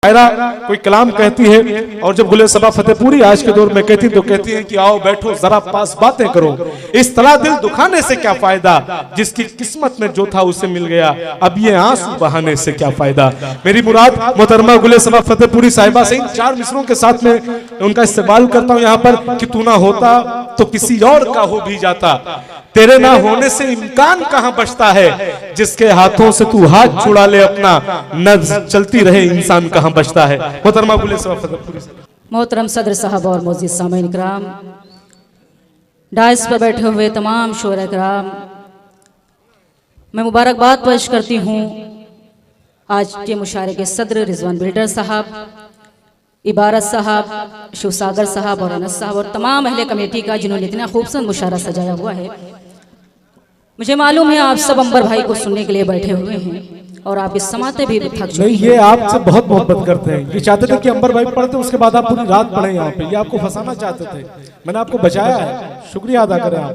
कोई कलाम कहती है और जब गुले सबा फतेहपुरी आज के दौर में कहती तो कहती है कि आओ बैठो जरा पास बातें करो। इस तरह दिल दुखाने से क्या फायदा, जिसकी किस्मत में जो था उसे मिल गया, अब ये आंसू बहाने से क्या फायदा। मेरी मुराद मोहतरमा गुले सबा फतेहपुरी साहिबा से इन 4 मिसरों के साथ में उनका इस्तेमाल करता हूं यहाँ पर कि तू ना होता तो किसी और का हो भी जाता, तेरे ना होने से इम्कान कहां बचता है, जिसके हाथों से तू हाथ छुड़ा ले अपना न चलती रहे इंसान कहां बचता है। मोहतरमा गुले सबा फतेहपुरी। मोहतरम सदर साहब और मौजूद सामीन कराम, डाइस पर बैठे हुए तमाम शोरा कराम, मैं मुबारकबाद पेश करती हूँ आज के मुशारे के सदर रिजवान बिल्डर साहब, इबारत साहब, शिवसागर साहब और अनस साहब और तमाम अहले कमेटी का जिन्होंने इतना खूबसूरत मुशारा सजाया हुआ है। मुझे मालूम है आप सब अंबर भाई को सुनने के लिए बैठे हुए हैं और आप इस समाते भी थक चुके हैं। ये आपसे बहुत मोहब्बत करते हैं, ये चाहते थे कि अंबर भाई पढ़ते उसके बाद आप पूरी रात पढ़े यहाँ पे, ये आपको फंसाना चाहते थे, मैंने आपको बचाया है, शुक्रिया अदा करें आप।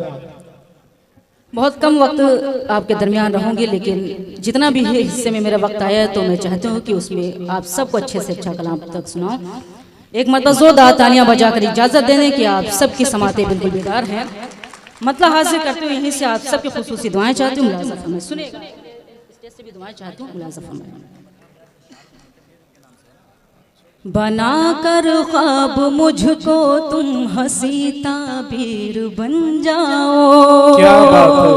बहुत कम वक्त आपके दरमियान रहूंगी, लेकिन जितना भी हिस्से में मेरा वक्त आया है तो मैं चाहती हूँ कि उसमें आप सबको अच्छे से अच्छा कलाम तक सुनाऊं। एक मतलब जोरदार तालियां बजाकर इजाजत देने कि आप सबकी समाते बिल्कुल बेकार हैं। मतलब हाजिर करते हुए यहीं से आप सबकी खुसूसी दुआएं चाहती हूँ, मुलाज़ा फरमाएं। सुनिएगा, स्टेज से भी दुआएं चाहती हूँ, मुलाज़ा फरमाएं। बना कर ख्वाब मुझको तुम हंसी ताबीर बन जाओ, क्या बात है।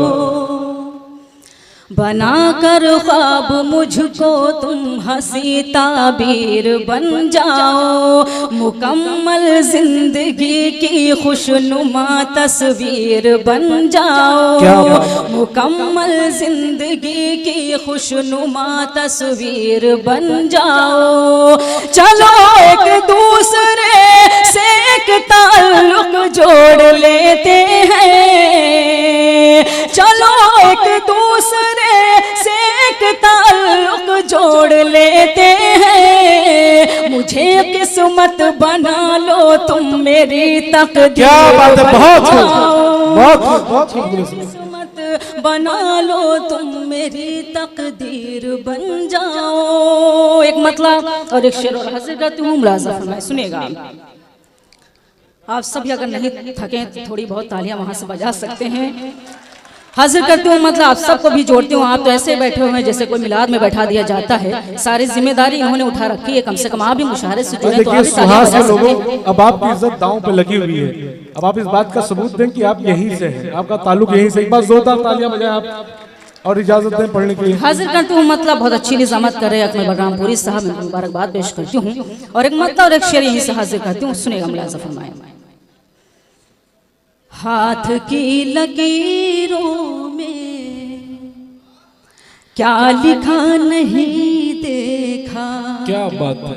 बना कर ख्वाब मुझको तुम हंसी ताबीर बन जाओ, मुकम्मल जिंदगी की खुशनुमा तस्वीर बन जाओ, मुकम्मल जिंदगी की खुशनुमा तस्वीर बन जाओ। चलो एक दूसरे से एक ताल्लुक जोड़ लेते हैं, चलो एक दूसरे से एक ताल्लुक जोड़ लेते हैं, मुझे किस्मत बना लो तुम मेरी तकदीर। क्या बात है, बहुत किस्मत बना लो तुम मेरी तकदीर बन जाओ। एक मतलब और एक शेर और हाजिर करती हूँ, मुलाज़ा फरमाएं। सुनिएगा, आप सभी अगर नहीं थके तो थोड़ी बहुत तालियां वहां से बजा सकते हैं। हाजिर करती हूँ मतलब आप सबको भी जोड़ती हूँ। आप तो ऐसे बैठे हुए हैं जैसे कोई मिलाद में बैठा दिया जाता है, सारी जिम्मेदारी इन्होंने उठा रखी है, कम से कम आप भी मुशाहरे से जुड़े तो आप भी तालियां बजा सकते हैं। अब आपकी इज्जत दांव पे लगी हुई है, अब आप इस बात का सबूत दें कि आप यहीं से हैं, आपका ताल्लुक यहीं से। एक बार जोरदार तालियां बजाएं आप और इजाजत दें पढ़ने के लिए। हाजिर करती हूँ मतलब बहुत अच्छी निजामत कर रहे हैं अकमल बलरामपुरी साहब, मैं मुबारकबाद पेश करती हूँ। और एक मतलब और एक शेर यहीं से हाजिर करती हूँ, सुनेगा, मुलाज़ा फरमाएं। हाथ की लकीरों में क्या लिखा नहीं देखा, क्या बात है।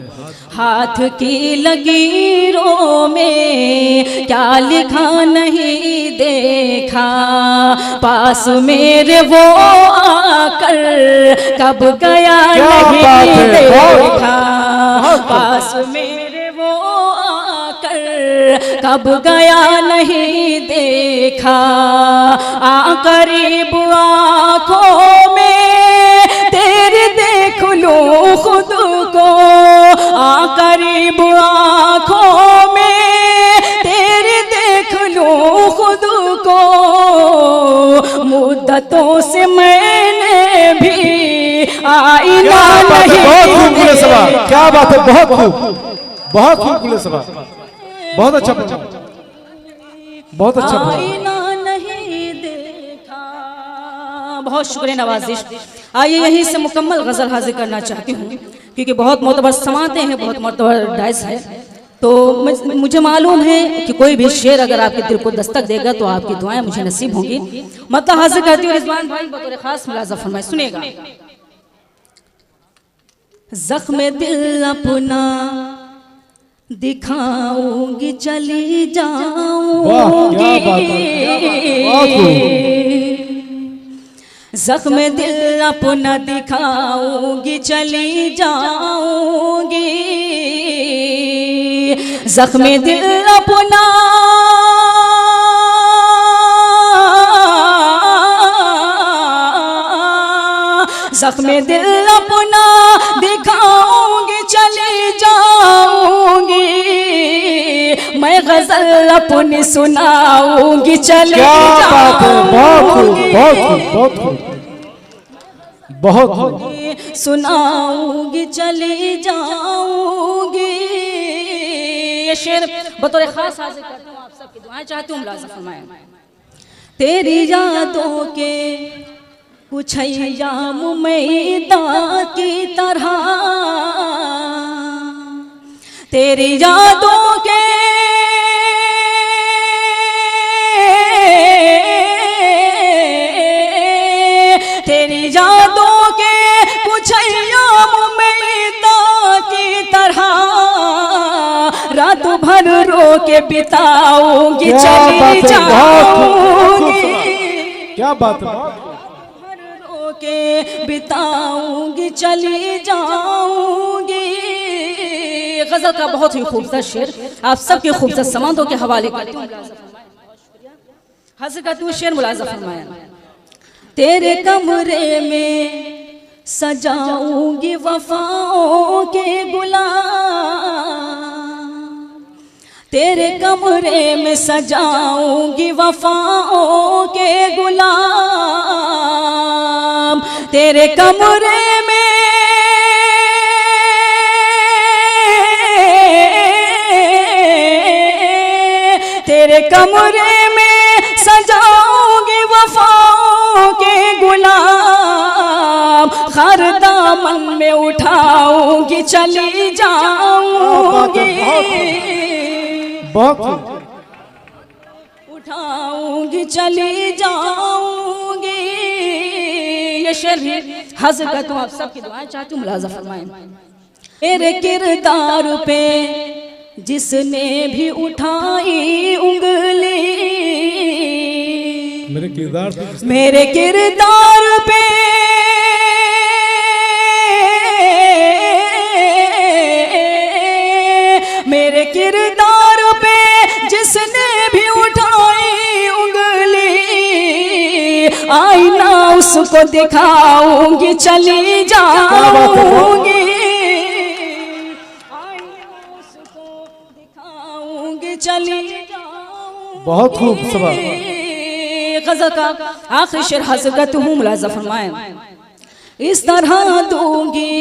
हाथ की लकीरों में क्या लिखा नहीं देखा, पास मेरे वो आकर कब गया नहीं देखा, पास मेरे वो आकर कब गया नहीं देखा, आ करीब आँखों में तेरे देख लो खुद को, आ करीब आँखों में तेरे देख लो खुद को, मुद्दतों से मैंने भी आईना नहीं। क्या बात है, बहुत खूब, बहुत खूब गुले सबा, बहुत अच्छा पढ़ा, बहुत अच्छा पढ़ा। आईना नहीं देखा। बहुत शुक्रिया नवाजिश। आइए यहीं से मुकम्मल गजल हाजिर करना चाहती हूँ क्योंकि बहुत मोतबर समाते हैं, बहुत मोतबर डाइस है, तो मुझे मालूम है कि कोई भी शेर अगर आपके दिल को दस्तक देगा तो आपकी दुआएं मुझे नसीब होंगी। मतलब हाजिर करती हूँ रिजवान भाई बतौर खास, मुलाज़ा फरमाएं। सुनिएगा, जख्म दिल अपना दिखाऊंगी चली जाऊंगी, जख्म दिल अपना दिखाऊंगी चली जाऊंगी, जख्म दिल अपना जख्म दिल अपना दिखाऊंगी चली मैं गजल अपनी सुनाऊंगी चली क्या बात है, बहुत खूब, जाऊंगी, बहुत खूब, बहुत खूब, बहुत खूब। सुनाऊंगी चली जाऊंगी। ये शेर बतौर खास हाजिर करती हूँ, आप सबकी दुआएं चाहती हूँ, मुलाज़ा फरमाएं। तेरी यादों के कुछ अय्याम मैदा की तरह, तेरी यादों के तेरी यादों के कुछ अय्याम मैदा की तरह रात भर रो के बिताऊंगी चली जाऊंगी। क्या बात है, भर के बिताऊंगी चली जाऊंगी। गजल का बहुत ही खूबसूरत शेर आप सबके खूबसूरत समातों के हवाले करती हूँ, हाजिर करती हूँ शेर, मुलाज़ा फरमाया। तेरे कमरे में सजाऊंगी वफाओं के गुलाम, तेरे कमरे में सजाऊंगी वफाओं के गुलाम, तेरे कमरे में तेरे कमरे में सजाऊंगी वफाओं के गुलाम, हर दामन में उठाऊंगी चली जाऊंगी, बहुत उठाऊंगी चली जाऊंगी। ये शेर भी हाजिर करता हूँ, आप सबकी दुआएं चाहती हूँ, मुलाज़ा फरमाएं। मेरे किरदार पे जिसने भी उठाई उंगली, मेरे किरदार पे मेरे किरदार पे जिसने भी उठाई उंगली, आईना उसको दिखाऊंगी चली जाऊंगी, चली जाऊंगी। बहुत खूब सवाल। गज़ल का आखिरी शेर हाजिर करती हूँ, मुलाज़ा फरमाएं। इस तरह दूंगी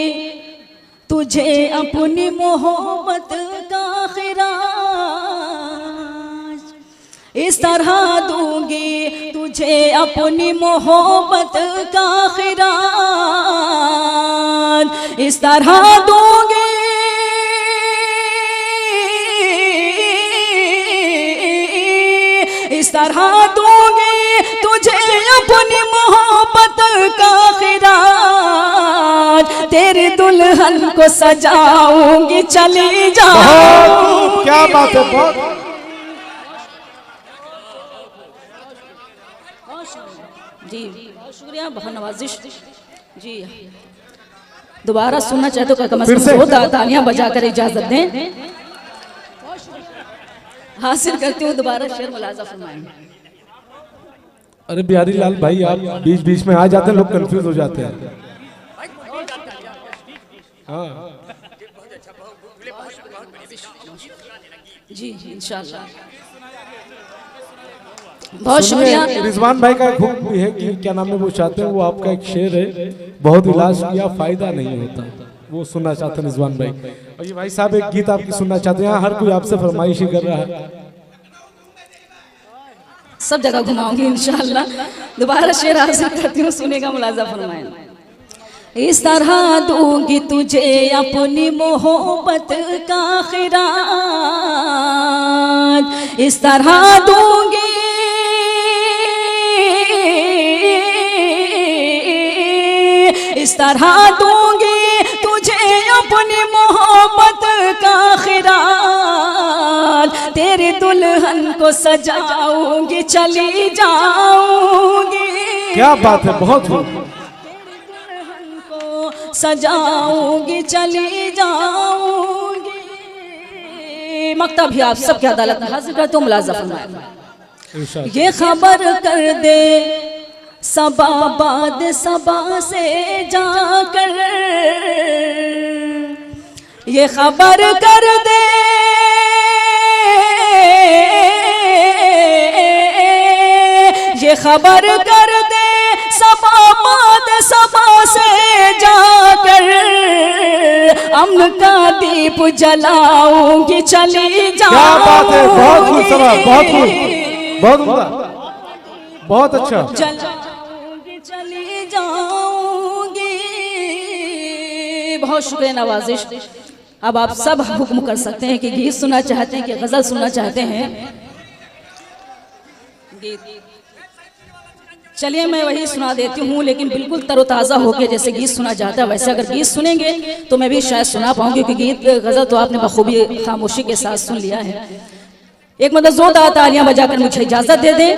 तुझे अपनी मोहब्बत का खिराज, इस तरह दूंगी तुझे अपनी मोहब्बत का खिराज, इस तरह दूंगी इस तरह दूंगी तुझे अपनी मोहब्बत का खिराज, तेरी दुल्हन को सजाऊंगी चली जाऊंगी। क्या बात है, बहुत जी, बहुत शुक्रिया, बहुत नवाजिश जी। दोबारा सुनना चाहे तो कम से कम 2 तालियां बजाकर इजाजत दें। हासिल करती हूँ दोबारा शेर, मुलाज़ा फरमाएं। अरे बिहारी लाल भाई, आप बीच बीच में आ जाते हैं, लोग कंफ्यूज हो जाते हैं। हाँ जी इंशाल्लाह, बहुत शुक्रिया। रिजवान भाई का खूब भी है कि क्या नाम है वो चाहते हैं, वो आपका एक शेर है, बहुत इलाज किया फायदा नहीं होता, वो सुनना चाहते हैं रिजवान भाई। और ये भाई साहब एक गीत आपकी सुनना चाहते हैं, हर कोई आपसे फरमाइश ही कर रहा है। सब जगह घुमाऊंगी इंशाल्लाह। दोबारा शेर हासिल करती हूँ, सुनेगा, मुलाज़ा फरमाएं। इस तरह दूंगी तुझे अपनी मोहब्बत का खिराज, इस तरह दूंगी इस तरह दूंगी तुझे अपनी मोहब्बत का खिराज, तेरी दुल्हन को सजाऊंगी चली जाऊंगी। क्या बात है, बहुत खूब। सजाऊंगी चली जाऊंगी। मक्ता भी आप सबकी अदालत में हाजिर करता हूँ, मुलाज़ा फरमाएं। ये खबर कर दे सबा बाद सबा से जाकर, ये खबर कर दे के खबर कर दे सपा से जाकर, अम्न का दीप जलाऊंगी चली जाऊंगी। क्या बात है, बहुत खूब सभा, बहुत खूब, बहुत उम्दा, बहुत अच्छा। जलाऊंगी चली जाऊंगी। बहुत शुक्रिया नवाजिश। अब आप सब हुक्म कर सकते हैं कि गीत सुनना चाहते हैं कि गजल सुनना चाहते हैं। चलिए मैं वही सुना देती हूँ, लेकिन बिल्कुल तरोताज़ा होकर जैसे गीत सुना जाता है वैसे अगर गीत सुनेंगे तो मैं भी शायद सुना पाऊंगी, क्योंकि गीत गजल तो आपने बखूबी खामोशी के साथ सुन लिया है। एक मतलब जोरदार तालियां बजाकर मुझे इजाजत दे दें।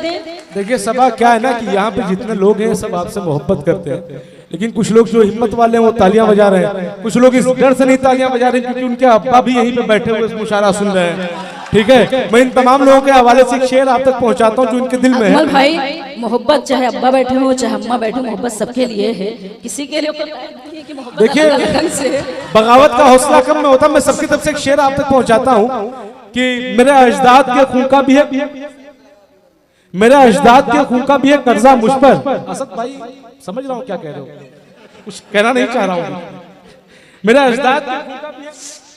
देखिए सभा क्या है ना कि यहाँ पे जितने लोग हैं सब आपसे मोहब्बत करते हैं, लेकिन कुछ लोग जो हिम्मत वाले हैं वो तालियां बजा रहे हैं, कुछ लोग इस डर से नहीं तालियां बजा रहे क्योंकि उनके अब्बा भी यहीं पे बैठे हुए मुशायरा सुन रहे हैं। ठीक है, मैं इन तमाम लोगों के हवाले से एक शेर आप तक पहुंचाता हूँ जो इनके दिल में है। भाई मोहब्बत चाहे अब्बा बैठे हो चाहे अम्मा बैठे, मोहब्बत सबके लिए है, किसी के लिए देखिए बगावत का हौसला कम में होता, मैं सबकी तरफ से एक शेर आप तक पहुंचाता हूँ कि मेरे अजदाद के खून का भी है, मेरे अजदाद के खून का भी है कर्जा मुझ पर। असद भाई समझ रहा हूँ क्या कह रहे हो, कुछ कहना नहीं चाह रहा हूँ। मेरे अजदाद के खून का भी है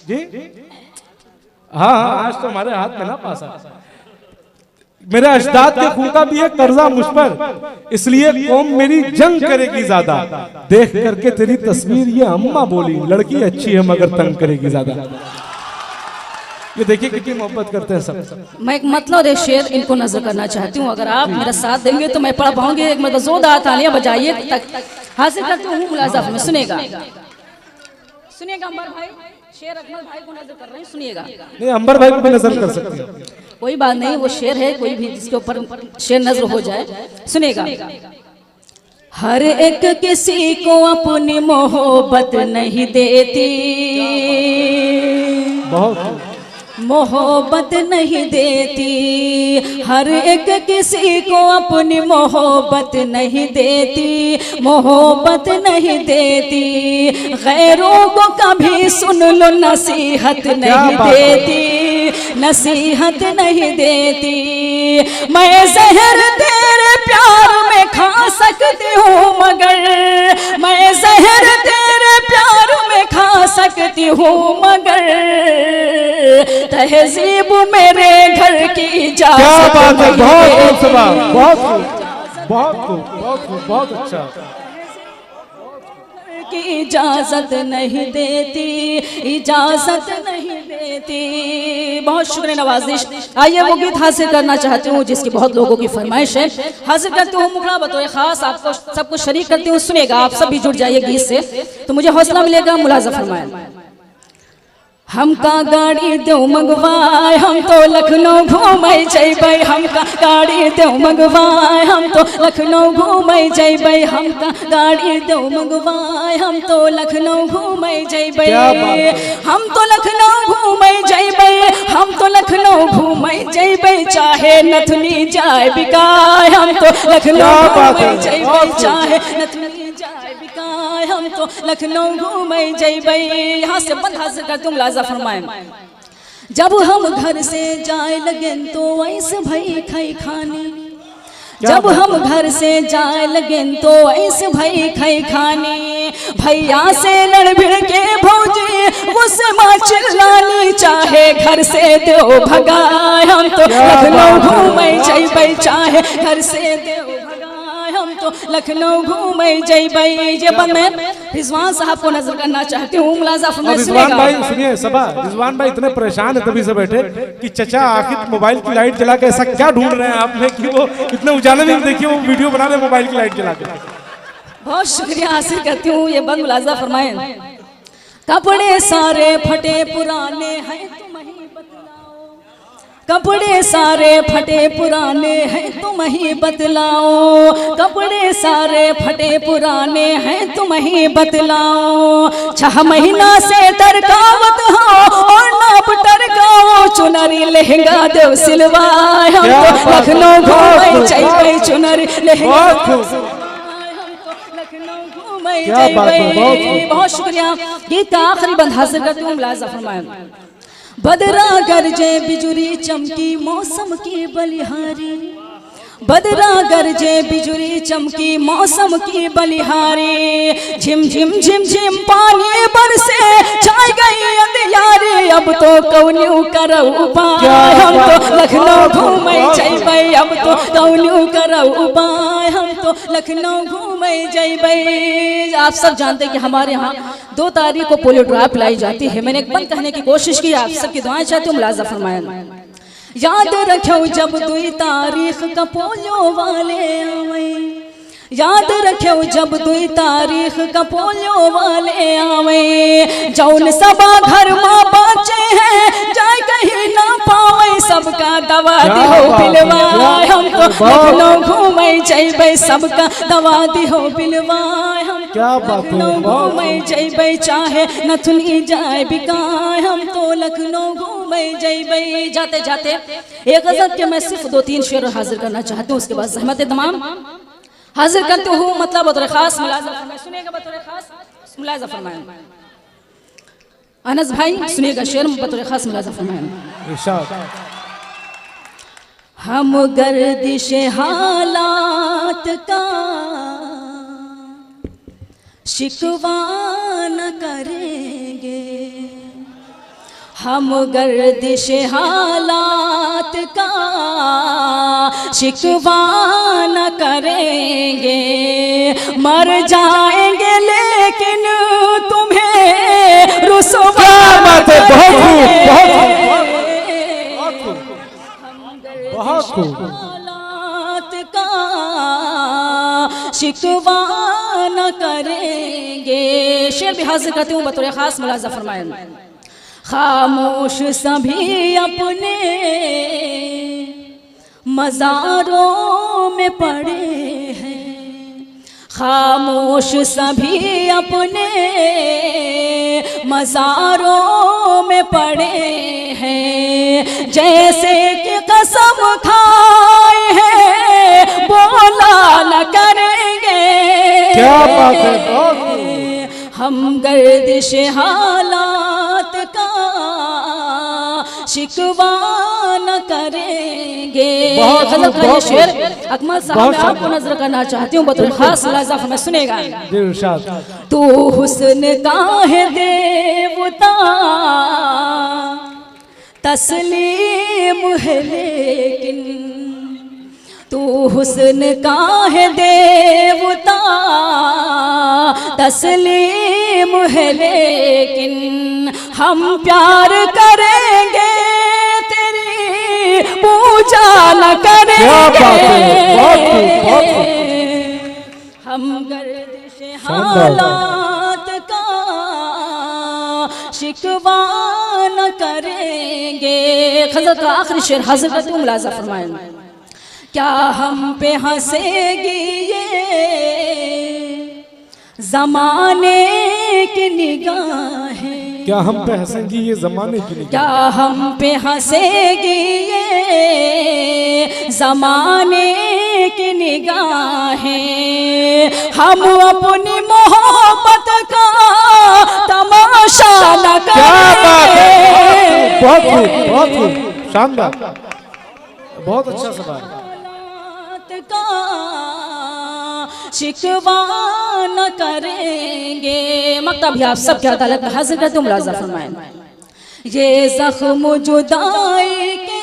जी, हाँ आज तो हमारे हाथ में ना पासा। मेरे अजदाद के खून का भी है कर्जा मुझ पर, इसलिए कौम मेरी जंग करेगी ज्यादा। देख करके तेरी तस्वीर ये अम्मा बोली, लड़की अच्छी है मगर तंग करेगी ज्यादा। ये देखिए कितनी मोहब्बत करते हैं सब। मैं एक मतलब एक शेर इनको नजर करना चाहती हूँ, अगर आप मेरा साथ देंगे तो मैं पढ़ पाऊंगी। एक मतलब जोरदार तालियां बजाइए तक हासिल करती हूँ मुलाज़ा में। सुनेगा सुनिएगा अंबर भाई, शेर अकमल भाई को नजर कर रहे हैं, सुनिएगा। नहीं अंबर भाई को भी नजर कर सकते हैं, कोई बात नहीं, वो शेर है, कोई भी जिसके ऊपर शेर नजर हो जाए। सुनेगा। हर एक किसी को अपनी मोहब्बत नहीं देती, बहुत मोहब्बत नहीं देती। हर एक किसी को अपनी मोहब्बत नहीं देती, मोहब्बत नहीं देती। गैरों को कभी सुन लो नसीहत नहीं देती, नसीहत नहीं देती। मैं जहर तेरे प्यार में खा सकती हूँ मगर, मैं जहर तेरे प्यार में खा सकती हूँ मगर तहजीब मेरे घर की इजाजत। क्या बात है, बहुत खूब सभा, बहुत खूब, बहुत खूब, बहुत खूब, बहुत अच्छा। की इजाजत नहीं देती, इजाजत नहीं देती। बहुत शुक्रिया नवाजिश। आइए वो गीत हासिल करना चाहती हूँ जिसकी बहुत लोगों की फरमाइश है, हासिल करती हूँ। मुखड़ा बतौर खास आपको सबको शरीक करती हूँ। सुनेगा, आप सब भी जुड़ जाइए गीत से तो मुझे हौसला मिलेगा। मुलाजा फरमाए। हमका गाड़ी दो मंगवाए, हम तो लखनऊ घूमे जैबै। हमका गाड़ी दो मंगवाए, हम तो लखनऊ घूमे जैबै। हमका गाड़ी दो मंगवाए, हम तो लखनऊ घूमे जैबै। हम तो लखनऊ घूमे जैबै, हम तो लखनऊ घूमे जैबै। चाहे नथनी जाए बिकाए, हम तो लखनऊ घूमे जैबै। चाहे नथनी जाए बिकाए, हम तो लखनऊ घूमे जैबै। यहाँ से बंद हासिल कर तुम लाजा फरमाए। जब हम घर से जाए लगे तो ऐसे भई खाई खानी, जब हम घर से जाए लगे तो ऐसे भई खाई खानी। भैया से लड़ भिड़ के भौजी उससे माँ चिल्लानी। चाहे घर से दो भगाए, हम तो लखनऊ घूमे जैबै। चाहे घर से दो हम तो लखनऊ घूमे जैबै। ये बंद मैं रिजवान साहब को नजर करना चाहती हूँ। मुलाजा फरमाइए। रिजवान भाई सुनिए सभा, रिजवान भाई इतने परेशान है तभी से बैठे कि चचा आखिर मोबाइल की लाइट जला के ऐसा क्या ढूंढ रहे हैं आपने कि वो इतने उजाले में देखिए वो वीडियो बना रहे मोबाइल की लाइट जला के। बहुत शुक्रिया हासिल करती हूँ। ये बंद मुलाजा फरमाए। कपड़े सारे फटे पुराने हैं तुम ही बतलाओ, कपड़े सारे फटे पुराने हैं तुम ही बतलाओ। कपड़े सारे फटे पुराने हैं तुम ही बतलाओ। 6 महीना से तरकावत हो और नाप टरकाओ। चुनरी लहंगा दो सिलवाए, हम तो लखनऊ घूमे जैबै। चुनरी लहंगा बहुत शुक्रिया। गीत का आखिरी बंद हासिल करती हूँ। मुलाजा फरमाए। बदरा गरजे बिजुरी चमकी मौसम की बलिहारी, बदरा गरजे बिजुली चमकी मौसम की बलिहारी, झिम झिम झिम झिम पानी बरसे छाई गई अंधियारी। अब तो कौन्यू करऊ उपाय, हम तो लखनऊ घूमे जइबै। अब तो कौन्यू करऊ उपाय, हम तो लखनऊ घूमे जइबै। आप सब जानते हैं कि हमारे यहाँ 2 तारीख को पोलियो ड्रॉप लाई जाती है। मैंने एक बंद कहने की कोशिश की, आप सबकी दुआएं चाहती हूँ, मुलाजा फरमाएं। याद रखो जब 2 तारीख का पोलियो वाले आवे, याद रखो जब 2 तारीख का पोलियो वाले आवे। जौन सबा घर माँ बचे हैं जाए कहीं ना पावे, सबका दवा दिहो पिलवाए। हम तो लखनऊ घूमे जइबै, सबका दवा दिहो पिलवाए। हम लखनऊ घूमे जइबै, चाहे नथुनी जाए बिकाए। हम तो लखनऊ घूमे जइबै। जाते जाते एक गज़ल के मैं सिर्फ 2-3 शेर हाजिर करना चाहती हूँ, उसके बाद ज़हमत तमाम हाजिर करते हूँ। मतलब बतौर खास मुलाज़ा फरमाएं, सुनिएगा बतौर खास मुलाज़ा फरमाएं। अनस भाई सुनिएगा शेर बतौर खास मुलाज़ा फरमाएं। हम गर्दिश हालात का शिकवा न करेंगे, हम गर्दिश हालात का शिकवा न करेंगे। मर जाएंगे लेकिन तुम्हें रुसवा न करेंगे। हालात का शिकवा न करेंगे। शेर भी हाजिर करती हूँ बतौर खास मुलाज़ा फरमाएं। खामोश सभी अपने मज़ारों में पड़े हैं, खामोश सभी अपने मज़ारों में पड़े हैं। जैसे कि कसम खाए हैं बोला न करेंगे। क्या बात है, हम गर्दिश हालात का शिकवा न करेंगे। शेर अकमल साहब मैं आपको नजर करना चाहती हूँ बतौर खास मुलाज़ा फरमाएं, सुनेगा। तू हुस्न का है देवता तस्लीम है लेकिन, तू हुस्न का है देवता तस्लीम है लेकिन, हम प्यार करेंगे तेरी पूजा न करेंगे। हम गर्दिश हालात का शिकवा न करेंगे। ग़ज़ल का आखिरी शेर हाज़िर करती हूँ, मुलाज़ा फरमाएं। क्या हम पे हंसेगी ये ज़माने की निगाहें, क्या हम पे हंसेगी ये ज़माने की निगाहें, क्या हम पे हंसेगी ये ज़माने की निगाहें। हम अपनी मोहब्बत का तमाशा न करेंगे। बहुत शानदार, बहुत अच्छा सवाल। शिकवा न करेंगे। मकतब भी आप सबके अदालत में हाजिर करते हूँ, मुलाज़ा फरमाएं। ये ज़ख्म जुदाई के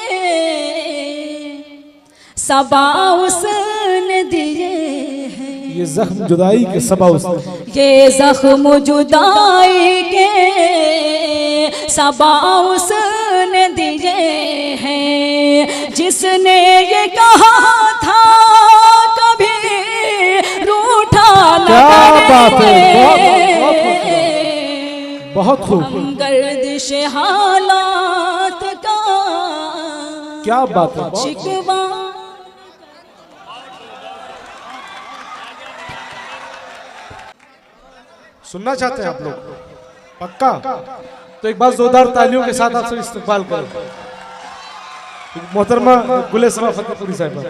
सबा उसने दिए हैं, ये ज़ख्म जुदाई के सबा उसने, ये ज़ख्म जुदाई के सबा उसने दिए हैं। जिसने ये कहा था कभी रूठा न करेंगे। बहुत खूब, हम गर्दिश हालात का क्या बात है, शिकवा। सुनना चाहते हैं आप लोग? पक्का? तो एक बार जोरदार तालियों के साथ आपसे इस्तकबाल करें मोहतरमा गुलेसरा फतेहपुरी साहिबा।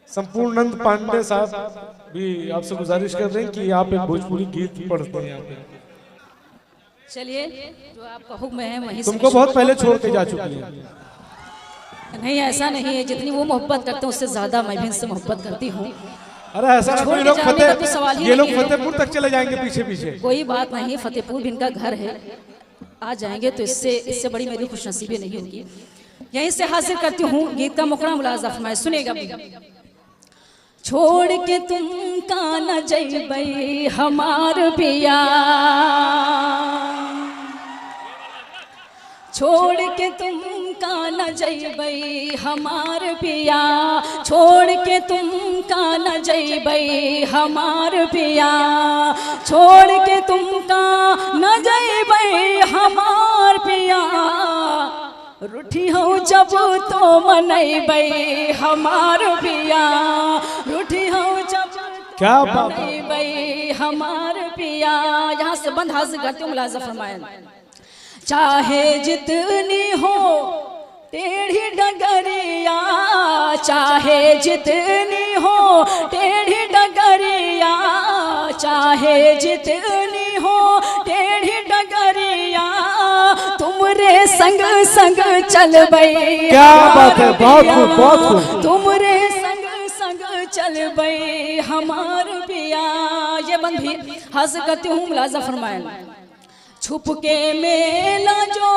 संपूर्णनंद पांडे साहब भी आपसे गुजारिश कर रहे हैं कि आप एक भोजपुरी गीत पढ़ते हैं यहाँ पे। चलिए जो आपका हुक्म है वहीं। तुमको बहुत पहले छोड़ के जा चुकी है। नहीं ऐसा नहीं है, जितनी वो मोहब्बत करते हैं उससे ज्यादा मैं भी इनसे मोहब्बत करती हूँ। अरे ऐसा ना, छोड़ कोई के लोग जाने का तो सवाल ही ये लोग नहीं है। फतेहपुर तक चले जाएंगे पीछे पीछे। कोई बात नहीं, फतेहपुर भी इनका घर है, आ जाएंगे तो इससे बड़ी मेरी खुशनसीबी नहीं होगी। यहीं से हासिल करती हूँ गीत का मुकरा मुलाजा फरमाए, सुनेगा। छोड़ के तुम का न जइबै हमार पिया, छोड़ के तुम का न जइबै हमार पिया, छोड़ के तुम का न जइबै हमार पिया, छोड़ के तुम का न जइबै हमार पिया, रूठी हूँ जब तो मनैबै हमार पिया, रूठी हूँ जब क्या तो मनैबै हमार पिया। यहाँ से बंद हाजिर करती हूँ मुलाजा फरमाए। चाहे जितनी हो टेढ़ी डगरिया, चाहे जितनी हो टेढ़ी डगरिया, चाहे जितनी हो टेढ़ी डगरिया, तुमरे संग संग चलबै। क्या बात है, बहुत खूब बहुत खूब। तुमरे संग संग चलबै हमार पिया। ये बंद भी हाजिर करती हूँ मुलाजा फरमाए। छुप के मेला जो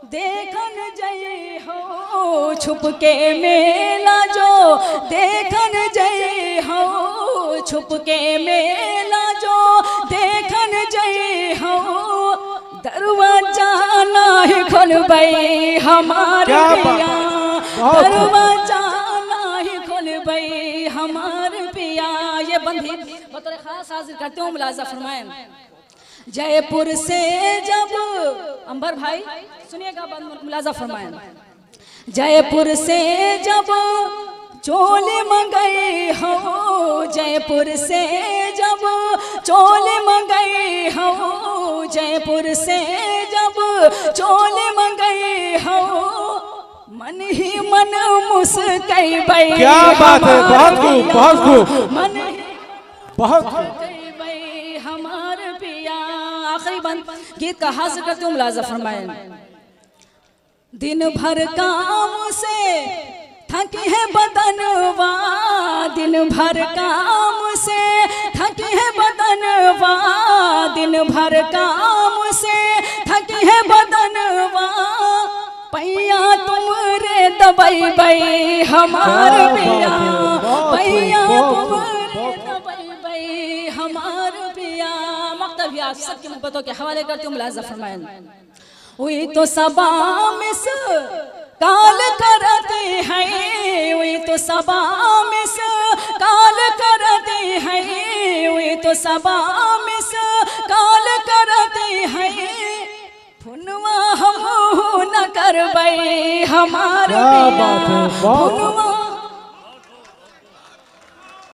देखन जई हो, छुप के मेला जो देखन जई हो, छुप के मेला जो देखन जई हो, दरवाजा नहीं खोलबै हमार पिया, दरवाजा नहीं खोलबै हमार पिया। ये बंदी बतौर खास हाजिर करते हूँ मुलाजा फरमाए। जयपुर से जब अंबर भाई सुनिएगा, मुलाजा फरमाए। जयपुर से जब चोले मंगई हो, जयपुर से जब चोले मंगई हो, जयपुर से जब चोले मंगई हो, मन ही मन मुस्कैबै। क्या बात है, बहुत खूब बहुत खूब, मन ही बहुत खूब। हमार पिया। आखिरी बंद गीत का हासिल करते हूँ मुलाजा फरमाए। दिन भर काम से थकी है बदनवा, दिन भर काम से थकी है बदनवा, दिन भर काम से थकी है बदनवा, पैया तुमरे दबैबै हमार पिया, पैया तुमरे दबैबै हमार पिया। मकतब आप सबकी मोहब्बतों के हवाले करते हूँ मुलाजा फरमाए। हुई तो सबा मिस काल करते हैं, हुई तो सबा मिस काल करते हैं, हुई तो सबा मिस काल करते हैं, फुनवा हम न करबै हमार पिया, फुनवा